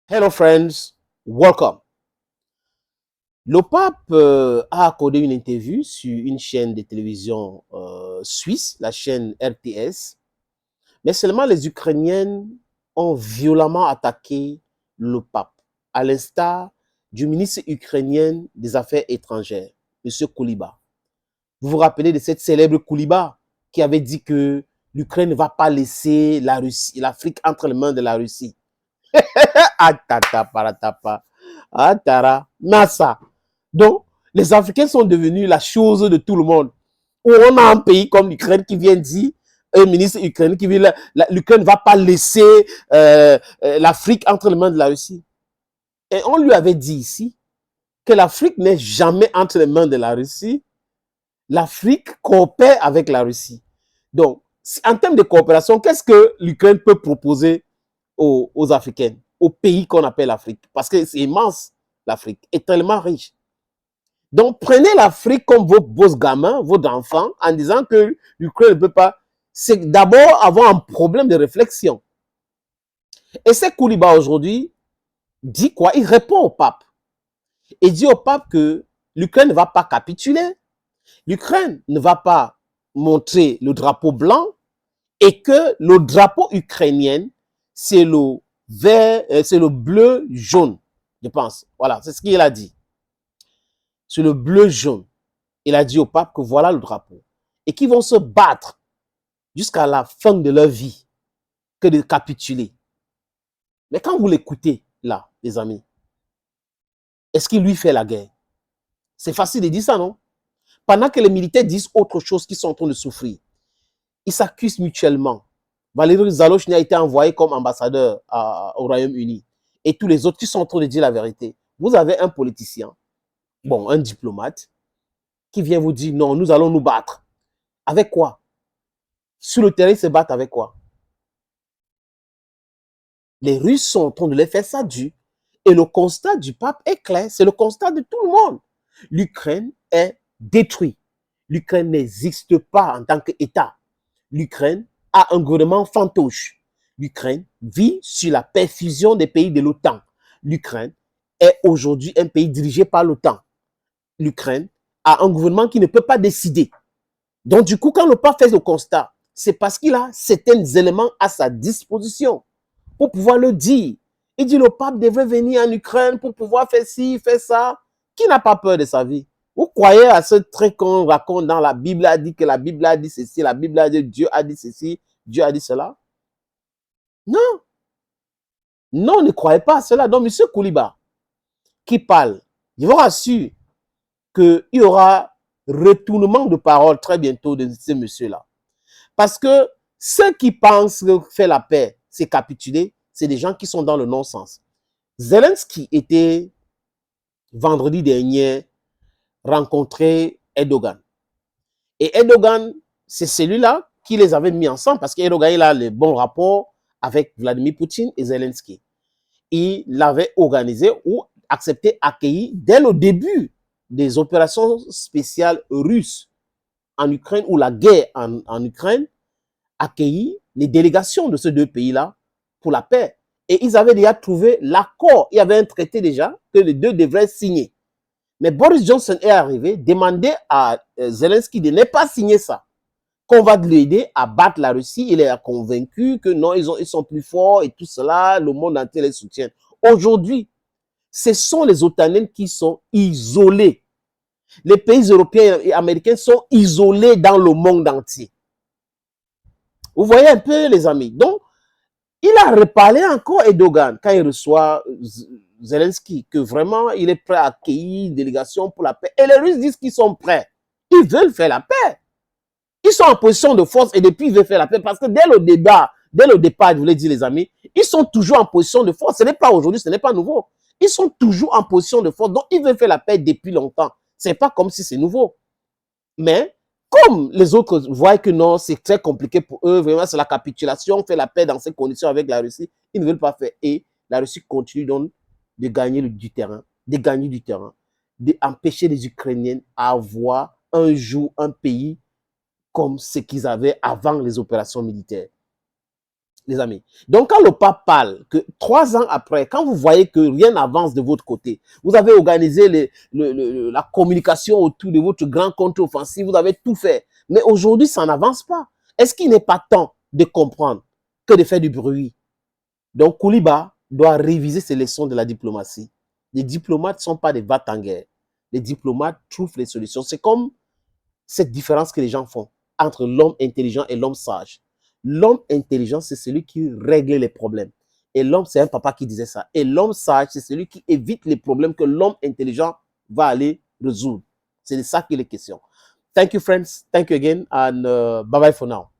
Hello friends, welcome. Le pape a accordé une interview sur une chaîne de télévision suisse, la chaîne RTS, mais seulement les Ukrainiennes ont violemment attaqué le pape, à l'instar du ministre ukrainien des Affaires étrangères, M. Kouliba. Vous vous rappelez de cette célèbre Kouliba qui avait dit que l'Ukraine ne va pas laisser la Russie, l'Afrique entre les mains de la Russie. Atata paratapa. Atara, Nassa. Donc, les Africains sont devenus la chose de tout le monde. Où on a un pays comme l'Ukraine qui vient dire, un ministre ukrainien qui vient, l'Ukraine ne va pas laisser l'Afrique entre les mains de la Russie. Et on lui avait dit ici que l'Afrique n'est jamais entre les mains de la Russie. L'Afrique coopère avec la Russie. Donc, en termes de coopération, qu'est-ce que l'Ukraine peut proposer aux Africains, aux pays qu'on appelle l'Afrique? Parce que c'est immense, l'Afrique est tellement riche. Donc, prenez l'Afrique comme vos gamins, vos enfants, en disant que l'Ukraine ne peut pas. C'est d'abord avoir un problème de réflexion. Et c'est Kouliba aujourd'hui dit quoi? Il répond au pape. Il dit au pape que l'Ukraine ne va pas capituler, l'Ukraine ne va pas montrer le drapeau blanc et que le drapeau ukrainien, c'est le vert, c'est le bleu jaune, je pense. Voilà, c'est ce qu'il a dit. C'est le bleu jaune. Il a dit au pape que voilà le drapeau. Et qu'ils vont se battre jusqu'à la fin de leur vie que de capituler. Mais quand vous l'écoutez, là, les amis, est-ce qu'il lui fait la guerre? C'est facile de dire ça, non? Pendant que les militaires disent autre chose, qu'ils sont en train de souffrir, ils s'accusent mutuellement. Valéry Zalochny a été envoyé comme ambassadeur au Royaume-Uni. Et tous les autres qui sont en train de dire la vérité. Vous avez un politicien, bon, un diplomate, qui vient vous dire non, nous allons nous battre. Avec quoi? Sur le terrain, ils se battent avec quoi? Les Russes sont en train de les faire ça dur. Et le constat du pape est clair, c'est le constat de tout le monde. L'Ukraine est détruite. L'Ukraine n'existe pas en tant qu'État. L'Ukraine a un gouvernement fantoche. L'Ukraine vit sur la perfusion des pays de l'OTAN. L'Ukraine est aujourd'hui un pays dirigé par l'OTAN. L'Ukraine a un gouvernement qui ne peut pas décider. Donc du coup, quand le pape fait le constat, c'est parce qu'il a certains éléments à sa disposition pour pouvoir le dire. Il dit le pape devrait venir en Ukraine pour pouvoir faire ci, faire ça. Qui n'a pas peur de sa vie? Vous croyez à ce truc qu'on raconte dans la Bible a dit que la Bible a dit ceci, la Bible a dit Dieu a dit ceci, Dieu a dit cela? Non. Non, ne croyez pas à cela. Donc, M. Kouliba, qui parle, je vous rassure qu'il y aura retournement de parole très bientôt de ce monsieur-là. Parce que ceux qui pensent faire la paix, c'est capituler, c'est des gens qui sont dans le non-sens. Zelensky était, vendredi dernier, rencontré Erdogan. Et Erdogan, c'est celui-là qui les avait mis ensemble parce qu'Erdogan, il a le bon rapport avec Vladimir Poutine et Zelensky. Il l'avait organisé ou accepté, accueilli dès le début des opérations spéciales russes en Ukraine ou la guerre en Ukraine, accueilli les délégations de ces deux pays-là pour la paix. Et ils avaient déjà trouvé l'accord. Il y avait un traité déjà que les deux devraient signer. Mais Boris Johnson est arrivé, demandé à Zelensky de ne pas signer ça, qu'on va l'aider à battre la Russie. Il est convaincu que non, ils sont plus forts et tout cela, le monde entier les soutient. Aujourd'hui, ce sont les OTANiens qui sont isolés. Les pays européens et américains sont isolés dans le monde entier. Vous voyez un peu, les amis. Donc, il a reparlé encore Erdogan quand il reçoit Zelensky, que vraiment, il est prêt à accueillir une délégation pour la paix. Et les Russes disent qu'ils sont prêts. Ils veulent faire la paix. Ils sont en position de force et depuis, ils veulent faire la paix. Parce que dès le départ, je voulais dire, les amis, ils sont toujours en position de force. Ce n'est pas aujourd'hui, ce n'est pas nouveau. Ils sont toujours en position de force. Donc, ils veulent faire la paix depuis longtemps. Ce n'est pas comme si c'est nouveau. Mais, comme les autres voient que non, c'est très compliqué pour eux, vraiment, c'est la capitulation, faire la paix dans ces conditions avec la Russie, ils ne veulent pas faire. Et la Russie continue donc de gagner du terrain, d'empêcher les Ukrainiens à avoir un jour un pays comme ce qu'ils avaient avant les opérations militaires. les amis. Donc, quand le pape parle, que 3 ans après, quand vous voyez que rien n'avance de votre côté, vous avez organisé la communication autour de votre grand contre-offensive, vous avez tout fait. Mais aujourd'hui, ça n'avance pas. Est-ce qu'il n'est pas temps de comprendre que de faire du bruit? Donc, Kouliba doit réviser ses leçons de la diplomatie. Les diplomates ne sont pas des va-t-en-guerre. Les diplomates trouvent les solutions. C'est comme cette différence que les gens font entre l'homme intelligent et l'homme sage. L'homme intelligent, c'est celui qui règle les problèmes. Et l'homme, c'est un papa qui disait ça. Et l'homme sage, c'est celui qui évite les problèmes que l'homme intelligent va aller résoudre. C'est de ça qu'il est question. Thank you, friends. Thank you again. And bye-bye for now.